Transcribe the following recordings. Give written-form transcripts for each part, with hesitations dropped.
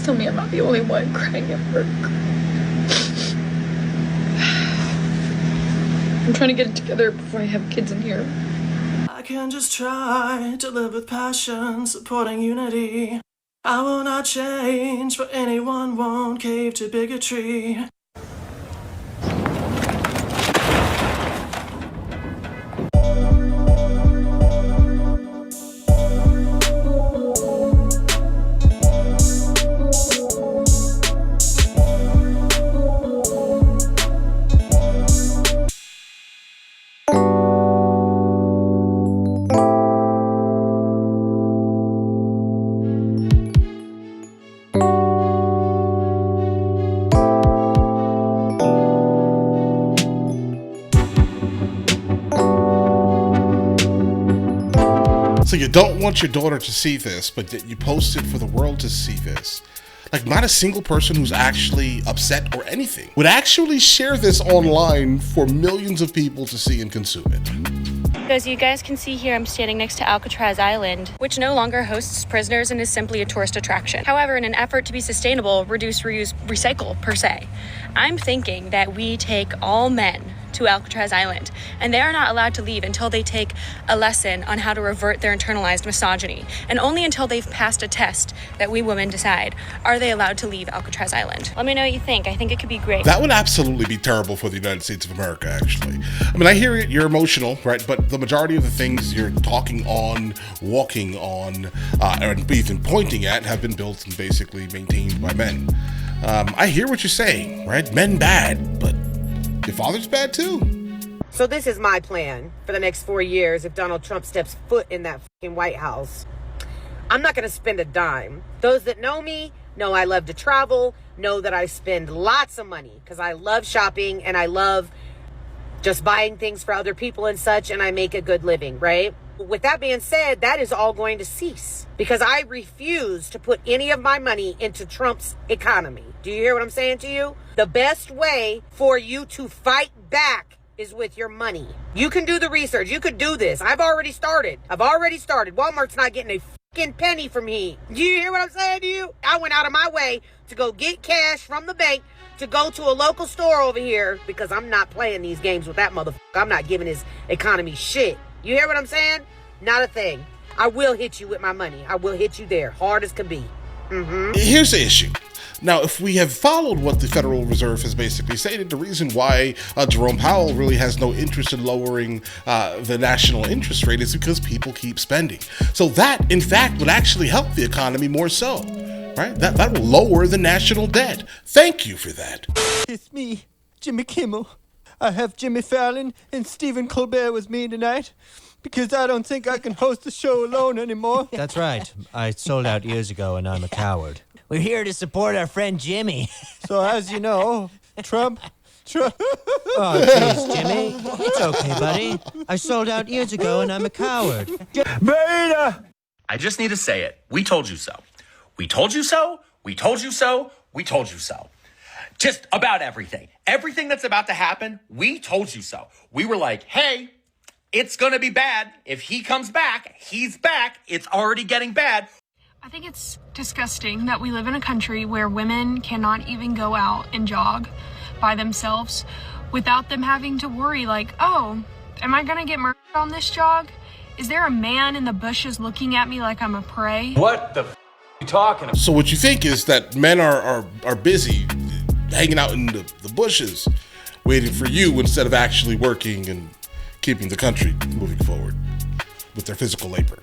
tell me I'm not the only one crying at work. I'm trying to get it together before I have kids in here. I can just try to live with passion, supporting unity. I will not change, but anyone won't cave to bigotry. So you don't want your daughter to see this, but you post it for the world to see this. Like, not a single person who's actually upset or anything would actually share this online for millions of people to see and consume it. As you guys can see here, I'm standing next to Alcatraz Island, which no longer hosts prisoners and is simply a tourist attraction. However, in an effort to be sustainable, reduce, reuse, recycle per se, I'm thinking that we take all men to Alcatraz Island, and they are not allowed to leave until they take a lesson on how to revert their internalized misogyny, and only until they've passed a test that we women decide, are they allowed to leave Alcatraz Island? Let me know what you think. I think it could be great. That would absolutely be terrible for the United States of America, actually. I mean, I hear it, you're emotional, right? But the majority of the things you're talking on, walking on, and even pointing at have been built and basically maintained by men. I hear what you're saying, right? Men bad, but your father's bad too. So this is my plan for the next 4 years if Donald Trump steps foot in that fucking White House. I'm not going to spend a dime. Those that know me know I love to travel, know that I spend lots of money because I love shopping and I love just buying things for other people and such, and I make a good living, right? With that being said, that is all going to cease because I refuse to put any of my money into Trump's economy. Do you hear what I'm saying to you? The best way for you to fight back is with your money. You can do the research. You could do this. I've already started. Walmart's not getting a fucking penny from me. Do you hear what I'm saying to you? I went out of my way to go get cash from the bank to go to a local store over here because I'm not playing these games with that motherfucker. I'm not giving his economy shit. You hear what I'm saying? Not a thing. I will hit you with my money. I will hit you there, hard as can be. Here's the issue. Now, if we have followed what the Federal Reserve has basically stated, the reason why Jerome Powell really has no interest in lowering the national interest rate is because people keep spending. So that, in fact, would actually help the economy more so, right? That will lower the national debt. Thank you for that. It's me, Jimmy Kimmel. I have Jimmy Fallon and Stephen Colbert with me tonight because I don't think I can host the show alone anymore. That's right. I sold out years ago and I'm a coward. We're here to support our friend Jimmy. So as you know, Trump. Oh, please, Jimmy. It's okay, buddy. I sold out years ago and I'm a coward. Beta! I just need to say it. We told you so. We told you so. We told you so. We told you so. Just about everything. Everything that's about to happen, we told you so. We were like, hey, it's going to be bad. If he comes back, he's back. It's already getting bad. I think it's disgusting that we live in a country where women cannot even go out and jog by themselves without them having to worry like, oh, am I going to get murdered on this jog? Is there a man in the bushes looking at me like I'm a prey? What the f*** are you talking about? So what you think is that men are busy hanging out in the bushes waiting for you instead of actually working and keeping the country moving forward with their physical labor.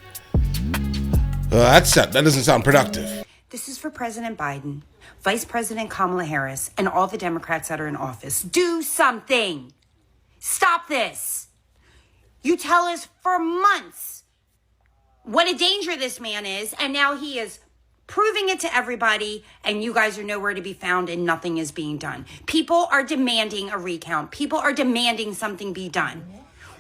That doesn't sound productive. This is for President Biden, Vice President Kamala Harris, and all the Democrats that are in office. Do something. Stop this. You tell us for months what a danger this man is, and now he is proving it to everybody, and you guys are nowhere to be found, and nothing is being done. People are demanding a recount. People are demanding something be done.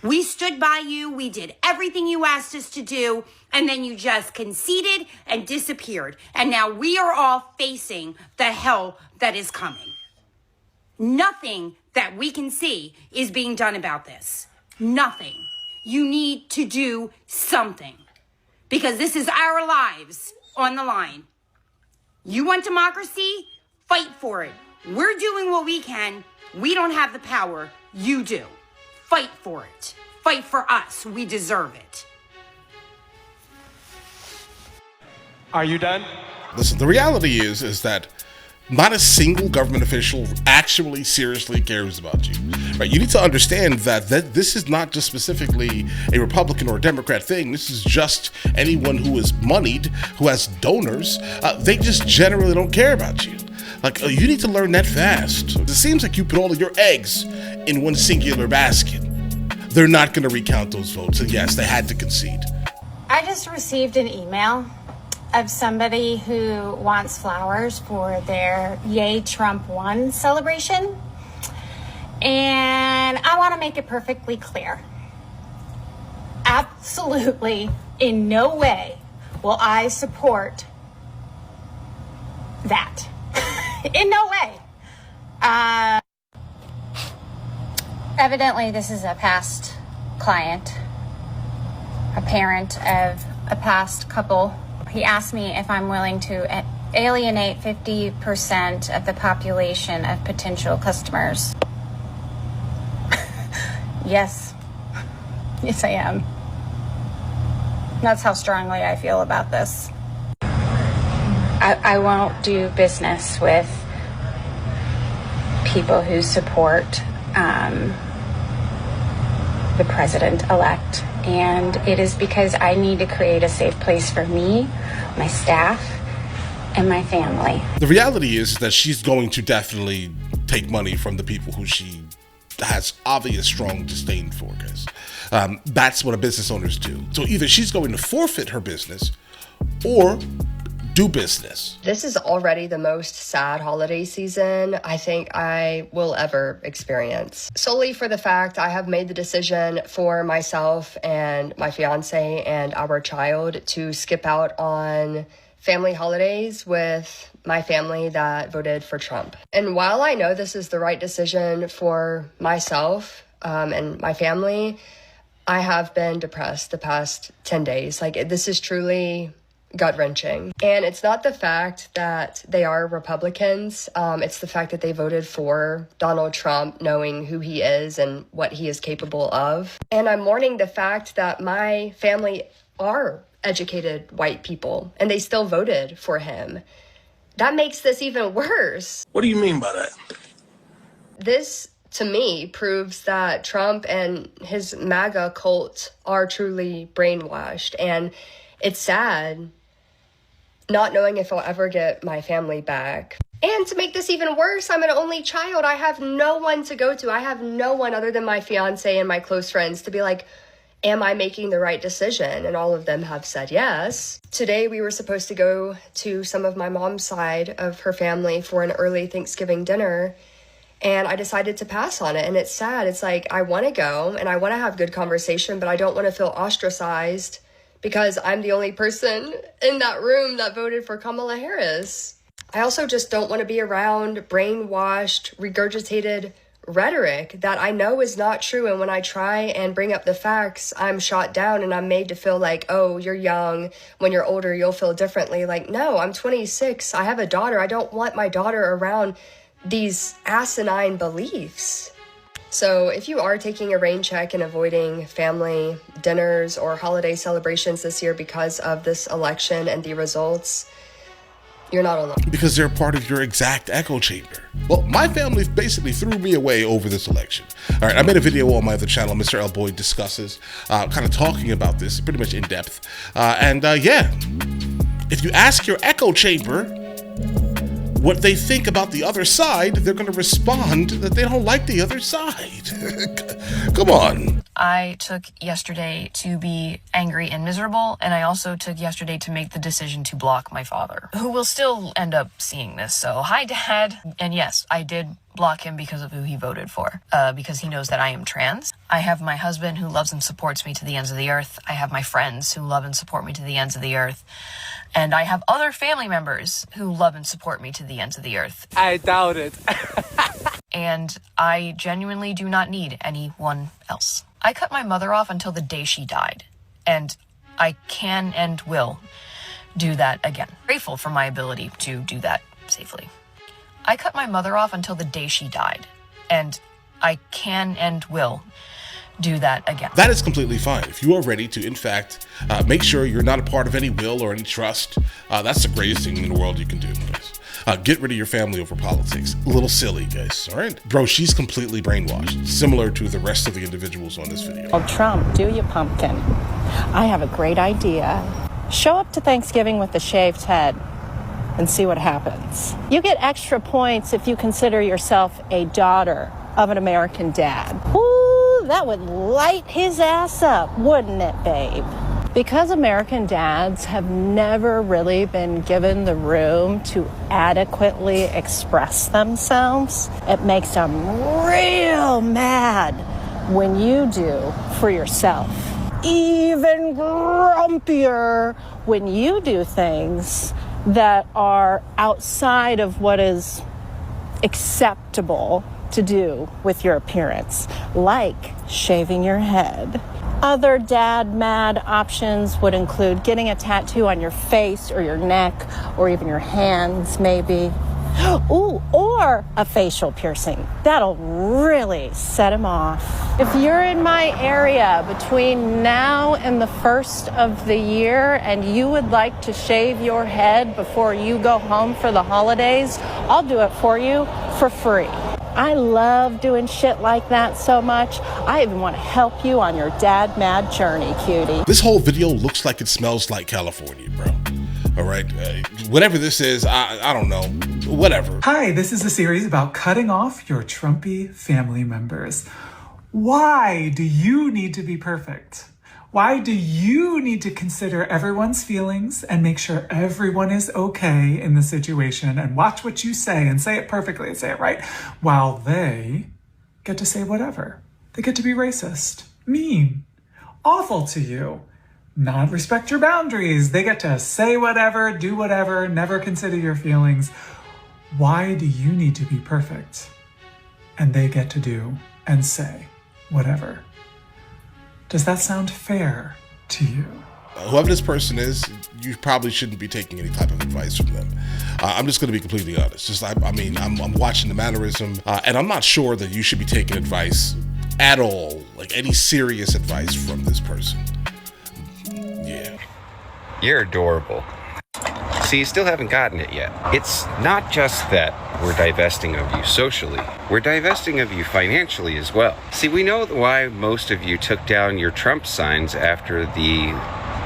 We stood by you. We did everything you asked us to do. And then you just conceded and disappeared. And now we are all facing the hell that is coming. Nothing that we can see is being done about this. Nothing. You need to do something. Because this is our lives on the line. You want democracy? Fight for it. We're doing what we can. We don't have the power. You do. Fight for it. Fight for us. We deserve it. Are you done? Listen, the reality is that not a single government official actually seriously cares about you. Right? You need to understand that this is not just specifically a Republican or a Democrat thing. This is just anyone who is moneyed, who has donors. They just generally don't care about you. Like, you need to learn that fast. It seems like you put all of your eggs in one singular basket. They're not going to recount those votes. And yes, they had to concede. I just received an email of somebody who wants flowers for their Yay Trump Won celebration. And I want to make it perfectly clear. Absolutely, in no way will I support that. In no way. Evidently, this is a past client, a parent of a past couple. He asked me if I'm willing to alienate 50% of the population of potential customers. Yes. Yes, I am. That's how strongly I feel about this. I won't do business with people who support the president-elect. And it is because I need to create a safe place for me, my staff, and my family. The reality is that she's going to definitely take money from the people who she has obvious strong disdain for, guys. That's what business owners do. So either she's going to forfeit her business or do business. This is already the most sad holiday season I think I will ever experience. Solely for the fact I have made the decision for myself and my fiance and our child to skip out on family holidays with my family that voted for Trump. And while I know this is the right decision for myself and my family, I have been depressed the past 10 days. Like, this is truly gut-wrenching. And it's not the fact that they are Republicans. It's the fact that they voted for Donald Trump, knowing who he is and what he is capable of. And I'm mourning the fact that my family are educated white people, and they still voted for him. That makes this even worse. What do you mean by that? This, to me, proves that Trump and his MAGA cult are truly brainwashed. And it's sad not knowing if I'll ever get my family back. And to make this even worse, I'm an only child. I have no one to go to. I have no one other than my fiance and my close friends to be like, am I making the right decision? And all of them have said yes. Today, we were supposed to go to some of my mom's side of her family for an early Thanksgiving dinner. And I decided to pass on it. And it's sad. It's like, I want to go and I want to have good conversation, but I don't want to feel ostracized because I'm the only person in that room that voted for Kamala Harris. I also just don't want to be around brainwashed, regurgitated rhetoric that I know is not true. And when I try and bring up the facts, I'm shot down and I'm made to feel like, oh, you're young. When you're older, you'll feel differently. Like, no, I'm 26. I have a daughter. I don't want my daughter around these asinine beliefs. So if you are taking a rain check and avoiding family dinners or holiday celebrations this year because of this election and the results, you're not alone. Because they're part of your exact echo chamber. Well, my family basically threw me away over this election. All right, I made a video on my other channel, Mr. L. Boyd Discusses, kind of talking about this pretty much in depth. Yeah, if you ask your echo chamber what they think about the other side, they're going to respond that they don't like the other side. Come on. I took yesterday to be angry and miserable, and I also took yesterday to make the decision to block my father, who will still end up seeing this. So, hi, Dad. And yes, I did block him because of who he voted for, because he knows that I am trans. I have my husband who loves and supports me to the ends of the earth. I have my friends who love and support me to the ends of the earth. And I have other family members who love and support me to the ends of the earth. I doubt it. And I genuinely do not need anyone else. I cut my mother off until the day she died. And I can and will do that again. Grateful for my ability to do that safely. I cut my mother off until the day she died, and I can and will do that again. That is completely fine. If you are ready to, in fact, make sure you're not a part of any will or any trust, that's the greatest thing in the world you can do, guys. Get rid of your family over politics. A little silly, guys, all right? Bro, she's completely brainwashed, similar to the rest of the individuals on this video. Oh, Trump, do you, pumpkin? I have a great idea. Show up to Thanksgiving with a shaved head and see what happens. You get extra points if you consider yourself a daughter of an American dad. Ooh, that would light his ass up, wouldn't it, babe? Because American dads have never really been given the room to adequately express themselves, it makes them real mad when you do for yourself. Even grumpier when you do things that are outside of what is acceptable to do with your appearance, like shaving your head. Other dad mad options would include getting a tattoo on your face or your neck or even your hands, maybe. Ooh, or a facial piercing. That'll really set him off. If you're in my area between now and the 1st of the year and you would like to shave your head before you go home for the holidays, I'll do it for you for free. I love doing shit like that so much. I even want to help you on your dad mad journey, cutie. This whole video looks like it smells like California, bro. All right, whatever this is, I don't know, whatever. Hi, this is a series about cutting off your Trumpy family members. Why do you need to be perfect? Why do you need to consider everyone's feelings and make sure everyone is okay in the situation and watch what you say and say it perfectly and say it right, while they get to say whatever? They get to be racist, mean, awful to you, not respect your boundaries. They get to say whatever, do whatever, never consider your feelings. Why do you need to be perfect? And they get to do and say whatever. Does that sound fair to you? Whoever this person is, you probably shouldn't be taking any type of advice from them. I'm just going to be completely honest. I'm watching the mannerism, and I'm not sure that you should be taking advice at all, like any serious advice from this person. Yeah. You're adorable. See, you still haven't gotten it yet. It's not just that we're divesting of you socially, we're divesting of you financially as well. See, we know why most of you took down your Trump signs after the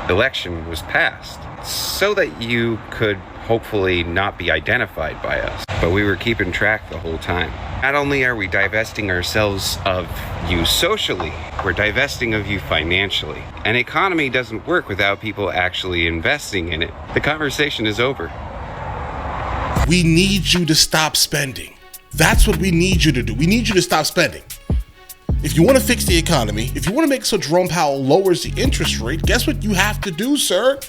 election was passed, so that you could hopefully not be identified by us. But we were keeping track the whole time. Not only are we divesting ourselves of you socially, we're divesting of you financially. An economy doesn't work without people actually investing in it. The conversation is over. We need you to stop spending. That's what we need you to do. We need you to stop spending. If you want to fix the economy, if you want to make so Jerome Powell lowers the interest rate, guess what you have to do, sir?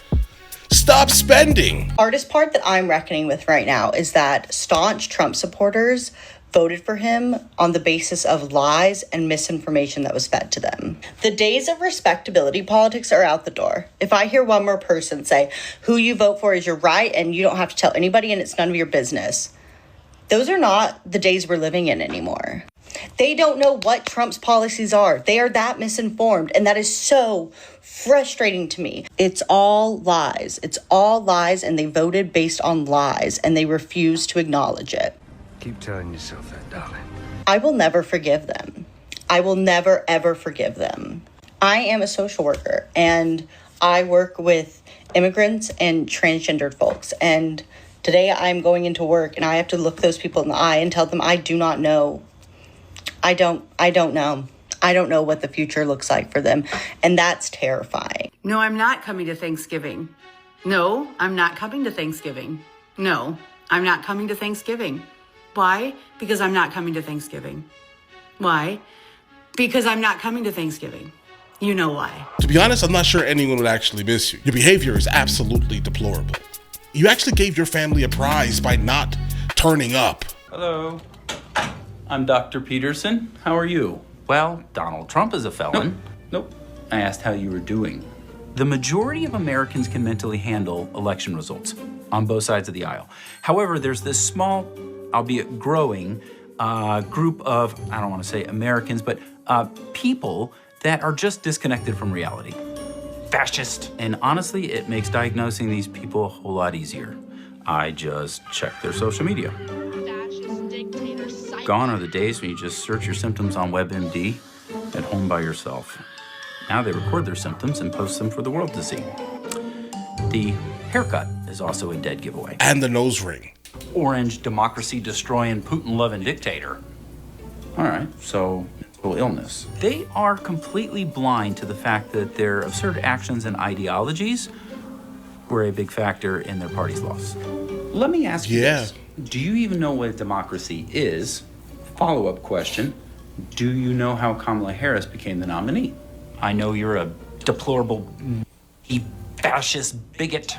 Stop spending. Hardest part that I'm reckoning with right now is that staunch Trump supporters voted for him on the basis of lies and misinformation that was fed to them. The days of respectability politics are out the door. If I hear one more person say, who you vote for is your right and you don't have to tell anybody and it's none of your business, those are not the days we're living in anymore. They don't know what Trump's policies are. They are that misinformed, and that is so frustrating to me. It's all lies. It's all lies, and they voted based on lies, and they refuse to acknowledge it. Keep telling yourself that, darling. I will never forgive them. I will never, ever forgive them. I am a social worker, and I work with immigrants and transgendered folks, and today I'm going into work, and I have to look those people in the eye and tell them I do not know. I don't know. I don't know what the future looks like for them. And that's terrifying. No, I'm not coming to Thanksgiving. No, I'm not coming to Thanksgiving. No, I'm not coming to Thanksgiving. Why? Because I'm not coming to Thanksgiving. Why? Because I'm not coming to Thanksgiving. You know why. To be honest, I'm not sure anyone would actually miss you. Your behavior is absolutely deplorable. You actually gave your family a prize by not turning up. Hello. I'm Dr. Peterson. How are you? Well, Donald Trump is a felon. Nope. I asked how you were doing. The majority of Americans can mentally handle election results on both sides of the aisle. However, there's this small, albeit growing, group of, I don't want to say Americans, but people that are just disconnected from reality. Fascist. And honestly, it makes diagnosing these people a whole lot easier. I just check their social media. Gone are the days when you just search your symptoms on WebMD at home by yourself. Now they record their symptoms and post them for the world to see. The haircut is also a dead giveaway. And the nose ring. Orange, democracy-destroying, Putin-loving dictator. All right, so mental illness. They are completely blind to the fact that their absurd actions and ideologies were a big factor in their party's loss. Let me ask you this. Do you even know what democracy is? Follow-up question. Do you know how Kamala Harris became the nominee? I know you're a deplorable, fascist bigot.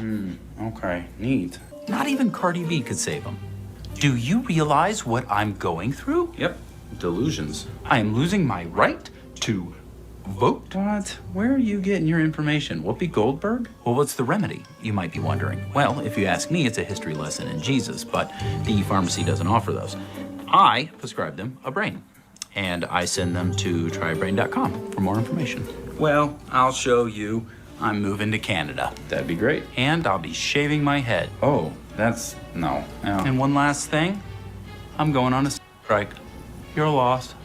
Okay, neat. Not even Cardi B could save him. Do you realize what I'm going through? Yep, delusions. I am losing my right to vote. What? Where are you getting your information? Whoopi Goldberg? Well, what's the remedy, you might be wondering? Well, if you ask me, it's a history lesson in Jesus, but the pharmacy doesn't offer those. I prescribe them a brain, and I send them to trybrain.com for more information. Well, I'll show you. I'm moving to Canada. That'd be great. And I'll be shaving my head. Oh, no. And one last thing, I'm going on a strike. You're lost.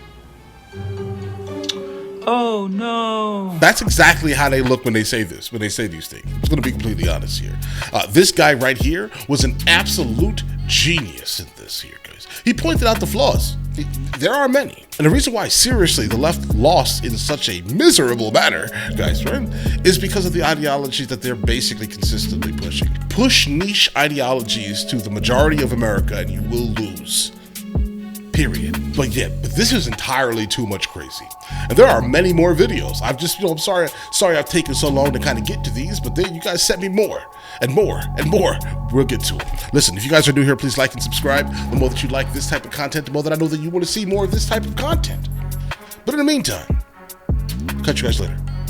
Oh, no. That's exactly how they look when they say this, when they say these things. I'm going to be completely honest here. This guy right here was an absolute genius in this here, guys. He pointed out the flaws. There are many. And the reason why, seriously, the left lost in such a miserable manner, guys, right, is because of the ideology that they're basically consistently pushing. Push niche ideologies to the majority of America and you will lose. Period. But this is entirely too much crazy. And there are many more videos. I've just, I'm sorry I've taken so long to kind of get to these, but then you guys sent me more and more and more. We'll get to it. Listen, if you guys are new here, please like and subscribe. The more that you like this type of content, the more that I know that you want to see more of this type of content. But in the meantime, catch you guys later.